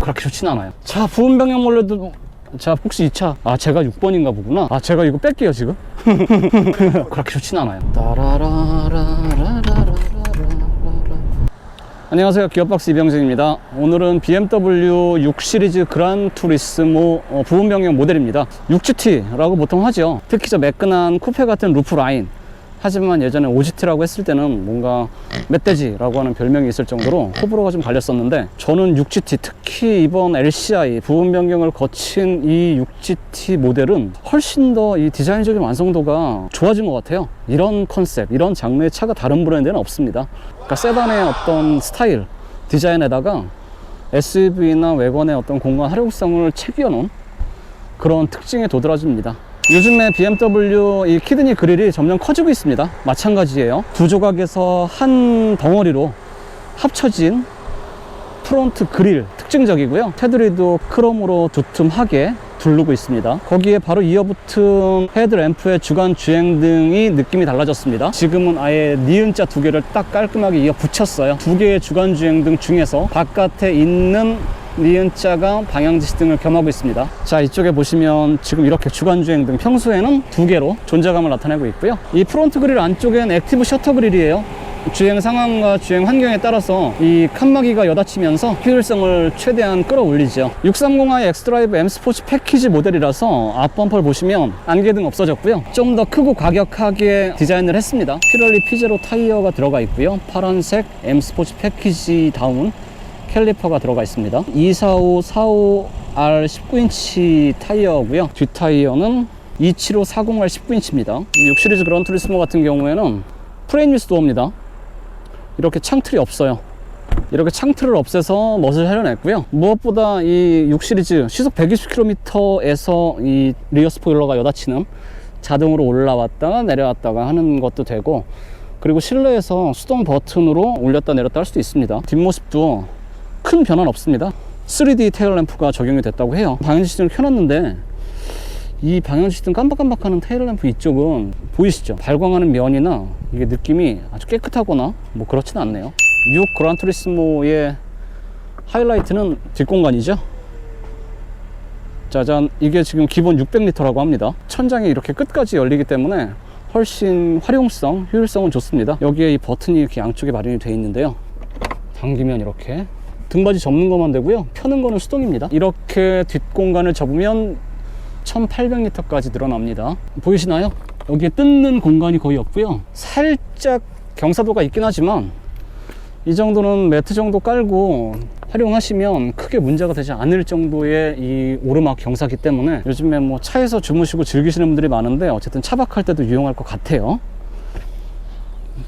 그렇게 좋진 않아요. 자, 부분 변경 몰래도, 자, 혹시 이 차, 아, 제가 6번인가 보구나. 아, 제가 이거 뺄게요, 지금. 그렇게 좋진 않아요. 안녕하세요, 기어박스 이병진입니다. 오늘은 BMW 6 시리즈 그란 투리스모 부분 변경 모델입니다. 6GT라고 보통 하죠. 특히 저 매끈한 쿠페 같은 루프 라인. 하지만 예전에 5GT라고 했을 때는 뭔가 멧돼지라고 하는 별명이 있을 정도로 호불호가 좀 갈렸었는데, 저는 6GT, 특히 이번 LCI 부분 변경을 거친 이 6GT 모델은 훨씬 더 이 디자인적인 완성도가 좋아진 것 같아요. 이런 컨셉, 이런 장르의 차가 다른 브랜드에는 없습니다. 그러니까 세단의 어떤 스타일, 디자인에다가 SUV나 외관의 어떤 공간 활용성을 채겨 놓은 그런 특징에 도드라집니다. 요즘에 BMW 이 키드니 그릴이 점점 커지고 있습니다. 마찬가지예요. 두 조각에서 한 덩어리로 합쳐진 프론트 그릴 특징적이고요. 테두리도 크롬으로 두툼하게 두르고 있습니다. 거기에 바로 이어붙은 헤드램프의 주간 주행등이 느낌이 달라졌습니다. 지금은 아예 니은자 두 개를 딱 깔끔하게 이어 붙였어요. 두 개의 주간 주행등 중에서 바깥에 있는 니은자가 방향지시등을 겸하고 있습니다. 자, 이쪽에 보시면 지금 이렇게 주간주행등, 평소에는 두 개로 존재감을 나타내고 있고요. 이 프론트 그릴 안쪽엔 액티브 셔터 그릴이에요. 주행 상황과 주행 환경에 따라서 이 칸막이가 여닫히면서 효율성을 최대한 끌어올리죠. 630i 엑스드라이브 M 스포츠 패키지 모델이라서 앞범퍼를 보시면 안개등 없어졌고요. 좀 더 크고 과격하게 디자인을 했습니다. 피럴리 P0 타이어가 들어가 있고요. 파란색 M 스포츠 패키지 다운 캘리퍼가 들어가 있습니다. 245, 45R 19인치 타이어고요. 뒷 타이어는 275, 40R 19인치입니다. 6 시리즈 그란 투리스모 같은 경우에는 프레임리스 도어입니다. 이렇게 창틀이 없어요. 이렇게 창틀을 없애서 멋을 살려냈고요. 무엇보다 이 6 시리즈 시속 120km에서 이 리어 스포일러가 여닫히는, 자동으로 올라왔다가 내려왔다가 하는 것도 되고, 그리고 실내에서 수동 버튼으로 올렸다 내렸다 할 수도 있습니다. 뒷모습도 큰 변화는 없습니다. 3D 테일램프가 적용이 됐다고 해요. 방향지시등을 켜놨는데 이 방향지시등 깜박깜박하는 테일램프 이쪽은 보이시죠? 발광하는 면이나 이게 느낌이 아주 깨끗하거나 뭐 그렇진 않네요. 6 그란 투리스모의 하이라이트는 뒷공간이죠. 짜잔, 이게 지금 기본 600리터라고 합니다. 천장이 이렇게 끝까지 열리기 때문에 훨씬 활용성, 효율성은 좋습니다. 여기에 이 버튼이 이렇게 양쪽에 마련이 되어 있는데요. 당기면 이렇게 등받이 접는 것만 되고요. 펴는 거는 수동입니다. 이렇게 뒷공간을 접으면 1800리터까지 늘어납니다. 보이시나요? 여기에 뜯는 공간이 거의 없고요. 살짝 경사도가 있긴 하지만 이 정도는 매트 정도 깔고 활용하시면 크게 문제가 되지 않을 정도의 이 오르막 경사기 때문에 요즘에 뭐 차에서 주무시고 즐기시는 분들이 많은데, 어쨌든 차박할 때도 유용할 것 같아요.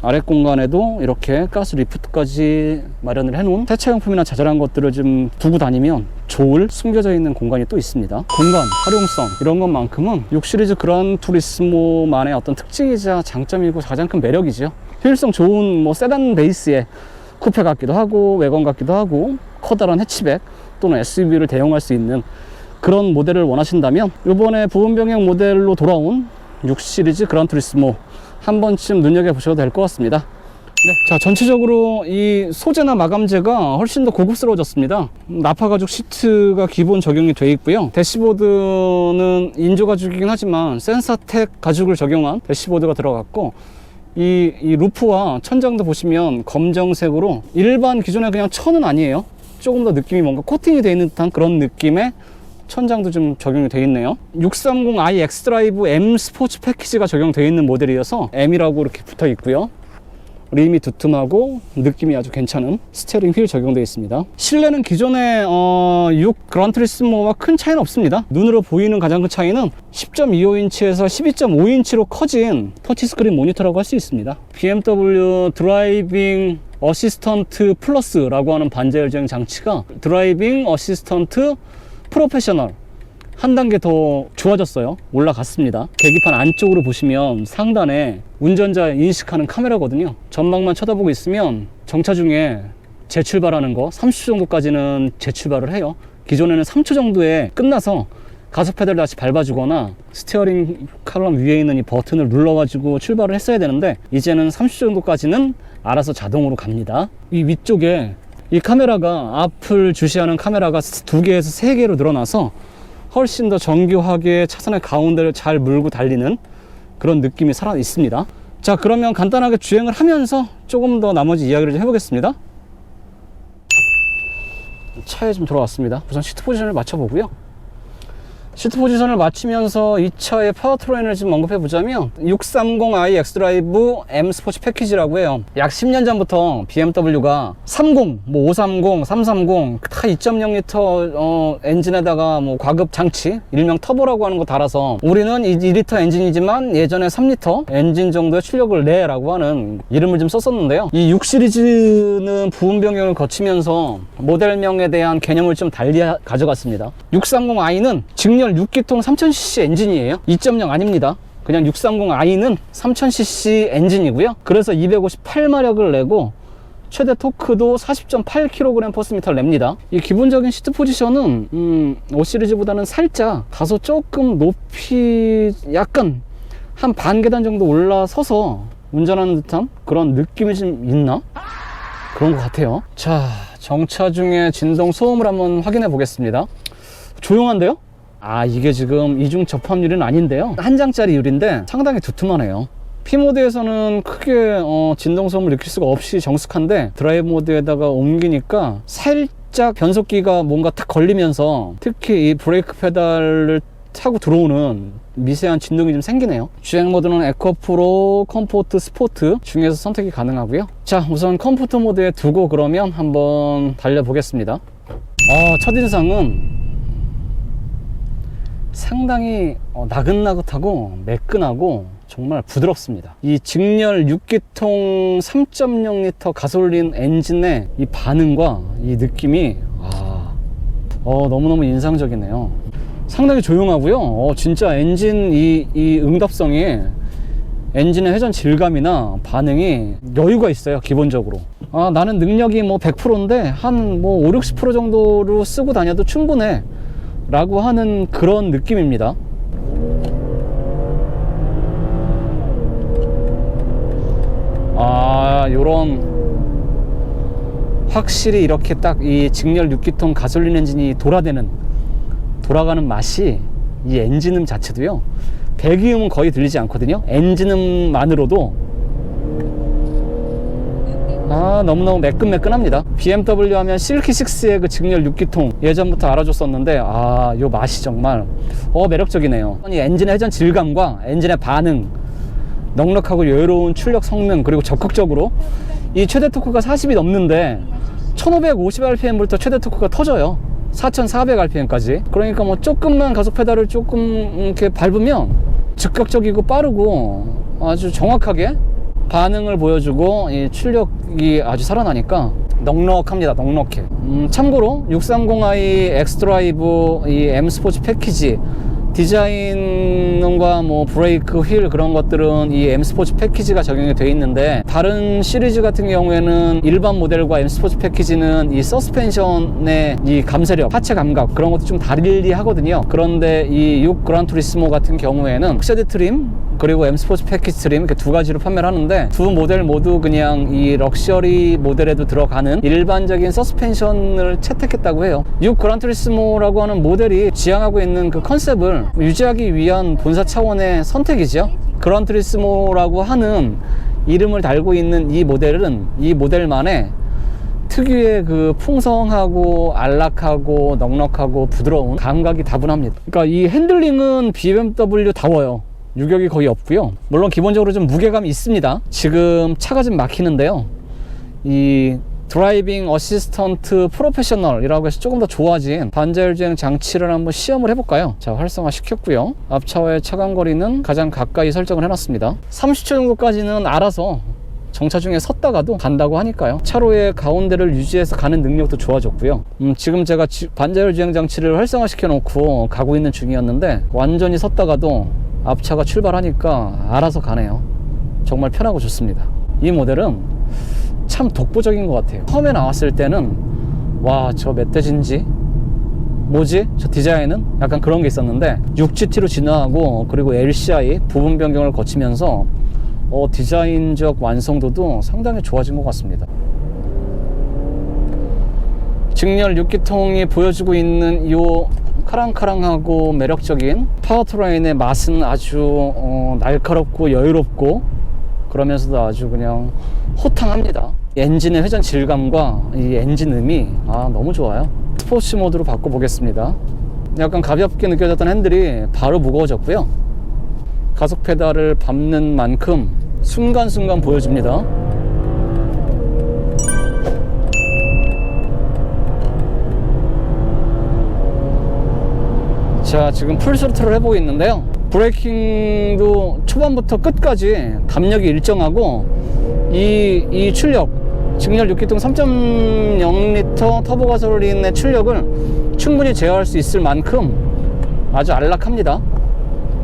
아래 공간에도 이렇게 가스 리프트까지 마련을 해놓은 세차용품이나 자잘한 것들을 좀 두고 다니면 좋을 숨겨져 있는 공간이 또 있습니다. 공간, 활용성 이런 것만큼은 6 시리즈 그란 투리스모만의 어떤 특징이자 장점이고 가장 큰 매력이죠. 효율성 좋은 뭐 세단 베이스의 쿠페 같기도 하고 외관 같기도 하고 커다란 해치백 또는 SUV를 대용할 수 있는 그런 모델을 원하신다면 이번에 부분 변경 모델로 돌아온 6 시리즈 그란 투리스모 한 번쯤 눈여겨보셔도 될 것 같습니다. 네, 자, 전체적으로 이 소재나 마감재가 훨씬 더 고급스러워졌습니다. 나파 가죽 시트가 기본 적용이 되어 있고요. 대시보드는 인조 가죽이긴 하지만 센사텍 가죽을 적용한 대시보드가 들어갔고, 이 루프와 천장도 보시면 검정색으로, 일반 기존의 그냥 천은 아니에요. 조금 더 느낌이 뭔가 코팅이 되어 있는 듯한 그런 느낌의 천장도 좀 적용이 되어 있네요. 630i 엑스드라이브 M 스포츠 패키지가 적용되어 있는 모델이어서 M이라고 이렇게 붙어 있고요. 림이 두툼하고 느낌이 아주 괜찮은 스티어링 휠 적용되어 있습니다. 실내는 기존의 6 그란 투리스모와 큰 차이는 없습니다. 눈으로 보이는 가장 큰 차이는 10.25인치에서 12.5인치로 커진 터치스크린 모니터라고 할 수 있습니다. BMW 드라이빙 어시스턴트 플러스라고 하는 반자율 주행 장치가 드라이빙 어시스턴트 프로페셔널 한 단계 더 좋아졌어요. 올라갔습니다. 계기판 안쪽으로 보시면 상단에 운전자 인식하는 카메라거든요. 전방만 쳐다보고 있으면 정차 중에 재출발하는 거 30초 정도까지는 재출발을 해요. 기존에는 3초 정도에 끝나서 가속 페달을 다시 밟아주거나 스티어링 칼럼 위에 있는 이 버튼을 눌러가지고 출발을 했어야 되는데, 이제는 30초 정도까지는 알아서 자동으로 갑니다. 이 위쪽에 이 카메라가 앞을 주시하는 카메라가 2개에서 3개로 늘어나서 훨씬 더 정교하게 차선의 가운데를 잘 물고 달리는 그런 느낌이 살아 있습니다. 자, 그러면 간단하게 주행을 하면서 조금 더 나머지 이야기를 좀 해보겠습니다. 차에 좀 들어왔습니다. 우선 시트 포지션을 맞춰보고요. 시트 포지션을 맞추면서 이 차의 파워트레인을 좀 언급해 보자면 630i 엑스드라이브 M 스포츠 패키지라고 해요. 약 10년 전부터 BMW가 30, 뭐 530, 330 다 2.0L 엔진에다가 뭐 과급 장치, 일명 터보라고 하는 거 달아서 우리는 2리터 엔진이지만 예전에 3리터 엔진 정도의 출력을 내라고 하는 이름을 좀 썼었는데요. 이 6 시리즈는 부분 변경을 거치면서 모델명에 대한 개념을 좀 달리 가져갔습니다. 630i는 직렬 6기통 3000cc 엔진이에요. 2.0 아닙니다. 그냥 630i는 3000cc 엔진이고요. 그래서 258마력을 내고 최대 토크도 40.8kgm/m 냅니다. 이 기본적인 시트 포지션은 5 시리즈보다는 살짝 다소 조금 높이 약간 한 반 계단 정도 올라서서 운전하는 듯한 그런 느낌이 좀 있나? 그런 것 같아요. 자, 정차 중에 진동 소음을 한번 확인해 보겠습니다. 조용한데요? 아, 이게 지금 이중 접합률은 아닌데요, 한 장짜리 유리인데 상당히 두툼하네요. P 모드에서는 크게 진동 소음을 느낄 수가 없이 정숙한데 드라이브 모드에다가 옮기니까 살짝 변속기가 뭔가 탁 걸리면서 특히 이 브레이크 페달을 타고 들어오는 미세한 진동이 좀 생기네요. 주행 모드는 에코 프로, 컴포트, 스포트 중에서 선택이 가능하고요. 자, 우선 컴포트 모드에 두고 그러면 한번 달려보겠습니다. 첫인상은 상당히 나긋나긋하고 매끈하고 정말 부드럽습니다. 이 직렬 6기통 3.0L 가솔린 엔진의 이 반응과 이 느낌이 너무너무 인상적이네요. 상당히 조용하고요. 진짜 엔진 이 응답성이, 엔진의 회전 질감이나 반응이 여유가 있어요. 기본적으로 나는 능력이 뭐 100%인데 한 뭐 50-60% 정도로 쓰고 다녀도 충분해 라고 하는 그런 느낌입니다. 요런 확실히 이렇게 딱 이 직렬 6기통 가솔린 엔진이 돌아가는 맛이, 이 엔진음 자체도요, 배기음은 거의 들리지 않거든요. 엔진음만으로도 너무너무 매끈매끈합니다. BMW 하면 실키6의 그 직렬 6기통 예전부터 알아줬었는데 요 맛이 정말 매력적이네요. 이 엔진의 회전 질감과 엔진의 반응, 넉넉하고 여유로운 출력 성능, 그리고 적극적으로 이 최대 토크가 40이 넘는데 1550rpm부터 최대 토크가 터져요. 4400rpm까지. 그러니까 뭐 조금만 가속 페달을 조금 이렇게 밟으면 즉각적이고 빠르고 아주 정확하게 반응을 보여주고 이 출력이 아주 살아나니까 넉넉합니다. 넉넉해. 참고로 630i 엑스드라이브 이 M 스포츠 패키지 디자인과 뭐 브레이크, 휠 그런 것들은 이 M 스포츠 패키지가 적용이 되어 있는데, 다른 시리즈 같은 경우에는 일반 모델과 M 스포츠 패키지는 이 서스펜션의 이 감쇄력, 하체 감각 그런 것도 좀 다르리 하거든요. 그런데 이 6 그란투리스모 같은 경우에는 쉐드 트림 그리고 M 스포츠 패키지 트림 이렇게 두 가지로 판매를 하는데, 두 모델 모두 그냥 이 럭셔리 모델에도 들어가는 일반적인 서스펜션을 채택했다고 해요. 6 그란투리스모라고 하는 모델이 지향하고 있는 그 컨셉을 유지하기 위한 본사 차원의 선택이죠. 그란투리스모라고 하는 이름을 달고 있는 이 모델은 이 모델만의 특유의 그 풍성하고 안락하고 넉넉하고 부드러운 감각이 다분합니다. 그러니까 이 핸들링은 BMW다워요. 유격이 거의 없고요. 물론 기본적으로 좀 무게감이 있습니다. 지금 차가 좀 막히는데요, 이 드라이빙 어시스턴트 프로페셔널이라고 해서 조금 더 좋아진 반자율 주행 장치를 한번 시험을 해볼까요? 자, 활성화 시켰고요. 앞차와의 차간거리는 가장 가까이 설정을 해놨습니다. 30초 정도까지는 알아서 정차 중에 섰다가도 간다고 하니까요. 차로의 가운데를 유지해서 가는 능력도 좋아졌고요. 지금 제가 반자율 주행 장치를 활성화 시켜놓고 가고 있는 중이었는데 완전히 섰다가도 앞차가 출발하니까 알아서 가네요. 정말 편하고 좋습니다. 이 모델은 참 독보적인 것 같아요. 처음에 나왔을 때는 와, 저 멧돼지인지 뭐지? 저 디자인은? 약간 그런 게 있었는데 6GT로 진화하고 그리고 LCI 부분 변경을 거치면서 디자인적 완성도도 상당히 좋아진 것 같습니다. 직렬 6기통이 보여주고 있는 이 카랑카랑하고 매력적인 파워트레인의 맛은 아주 날카롭고 여유롭고 그러면서도 아주 그냥 호탕합니다. 엔진의 회전 질감과 이 엔진 음이 너무 좋아요. 스포츠 모드로 바꿔보겠습니다. 약간 가볍게 느껴졌던 핸들이 바로 무거워졌고요. 가속 페달을 밟는 만큼 순간순간 보여줍니다. 자, 지금 풀스로틀을 해보고 있는데요. 브레이킹도 초반부터 끝까지 담력이 일정하고 이 출력, 직렬 6기통 3.0L 터보 가솔린의 출력을 충분히 제어할 수 있을 만큼 아주 안락합니다.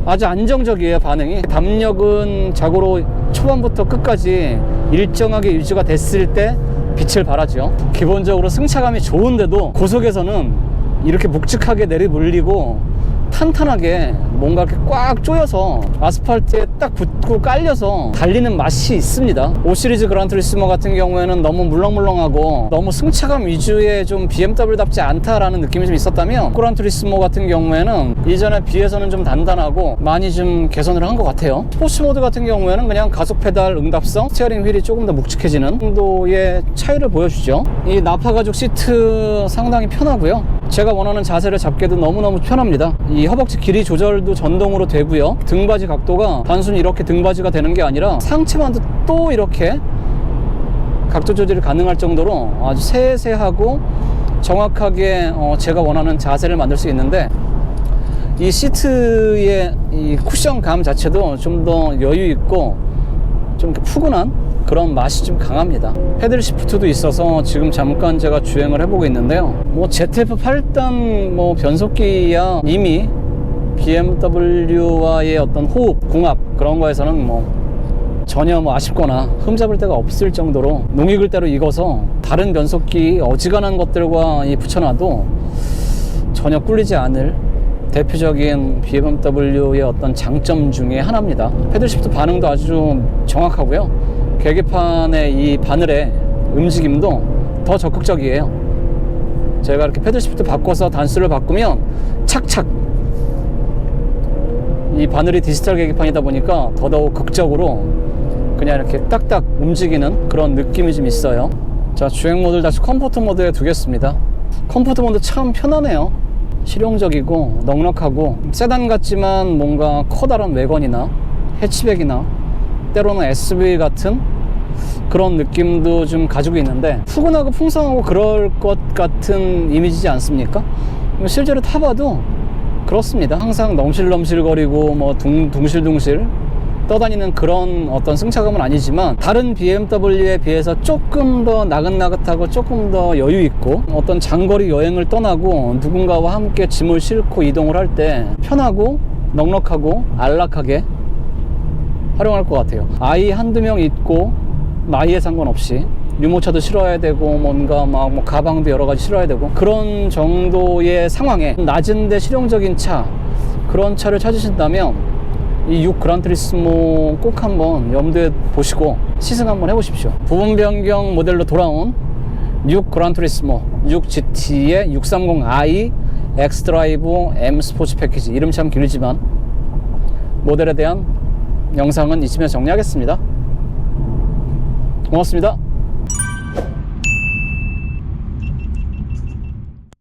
아주 안정적이에요, 반응이. 담력은 자고로 초반부터 끝까지 일정하게 유지가 됐을 때 빛을 발하죠. 기본적으로 승차감이 좋은데도 고속에서는 이렇게 묵직하게 내리물리고 탄탄하게 뭔가 이렇게 꽉 조여서 아스팔트에 딱 붙고 깔려서 달리는 맛이 있습니다. 5 시리즈 그란투리스모 같은 경우에는 너무 물렁물렁하고 너무 승차감 위주의 좀 BMW답지 않다라는 느낌이 좀 있었다면 그란투리스모 같은 경우에는 이전에 비해서는 좀 단단하고 많이 좀 개선을 한 것 같아요. 스포츠 모드 같은 경우에는 그냥 가속 페달 응답성, 스티어링 휠이 조금 더 묵직해지는 정도의 차이를 보여주죠. 이 나파 가죽 시트 상당히 편하고요. 제가 원하는 자세를 잡기도 너무너무 편합니다. 이 허벅지 길이 조절도 전동으로 되고요. 등받이 각도가 단순히 이렇게 등받이가 되는 게 아니라 상체만도 또 이렇게 각도 조절이 가능할 정도로 아주 세세하고 정확하게 제가 원하는 자세를 만들 수 있는데, 이 시트의 이 쿠션감 자체도 좀 더 여유 있고 좀 푸근한 그런 맛이 좀 강합니다. 패들 시프트도 있어서 지금 잠깐 제가 주행을 해보고 있는데요. 뭐 ZF 8단 변속기야 이미 BMW와의 어떤 호흡, 궁합 그런 거에서는 전혀 아쉽거나 흠잡을 데가 없을 정도로 농익을 익어서 다른 변속기 어지간한 것들과 붙여놔도 전혀 꿀리지 않을 대표적인 BMW의 어떤 장점 중에 하나입니다. 패들 시프트 반응도 아주 정확하고요. 계기판의 이 바늘의 움직임도 더 적극적이에요. 제가 이렇게 패들 시프트 바꿔서 단수를 바꾸면 착착, 이 바늘이 디지털 계기판이다 보니까 더더욱 극적으로 그냥 이렇게 딱딱 움직이는 그런 느낌이 좀 있어요. 자, 주행 모드를 다시 컴포트 모드에 두겠습니다. 컴포트 모드 참 편하네요. 실용적이고 넉넉하고 세단 같지만 뭔가 커다란 외건이나 해치백이나 때로는 SUV 같은 그런 느낌도 좀 가지고 있는데, 푸근하고 풍성하고 그럴 것 같은 이미지지 않습니까? 실제로 타봐도 그렇습니다. 항상 넘실넘실거리고 둥실둥실 떠다니는 그런 어떤 승차감은 아니지만, 다른 BMW에 비해서 조금 더 나긋나긋하고 조금 더 여유 있고, 어떤 장거리 여행을 떠나고 누군가와 함께 짐을 싣고 이동을 할 때 편하고 넉넉하고 안락하게 활용할 것 같아요. 아이 한두 명 있고 나이에 상관없이 유모차도 실어야 되고 뭔가 가방도 여러 가지 실어야 되고 그런 정도의 상황에 낮은데 실용적인 차, 그런 차를 찾으신다면 이 6 그란투리스모 꼭 한번 염두에 보시고 시승 한번 해보십시오. 부분 변경 모델로 돌아온 6 그란투리스모 6GT의 630i 엑스드라이브 M 스포츠 패키지, 이름 참 길지만 모델에 대한 영상은 이쯤에서 정리하겠습니다. 고맙습니다.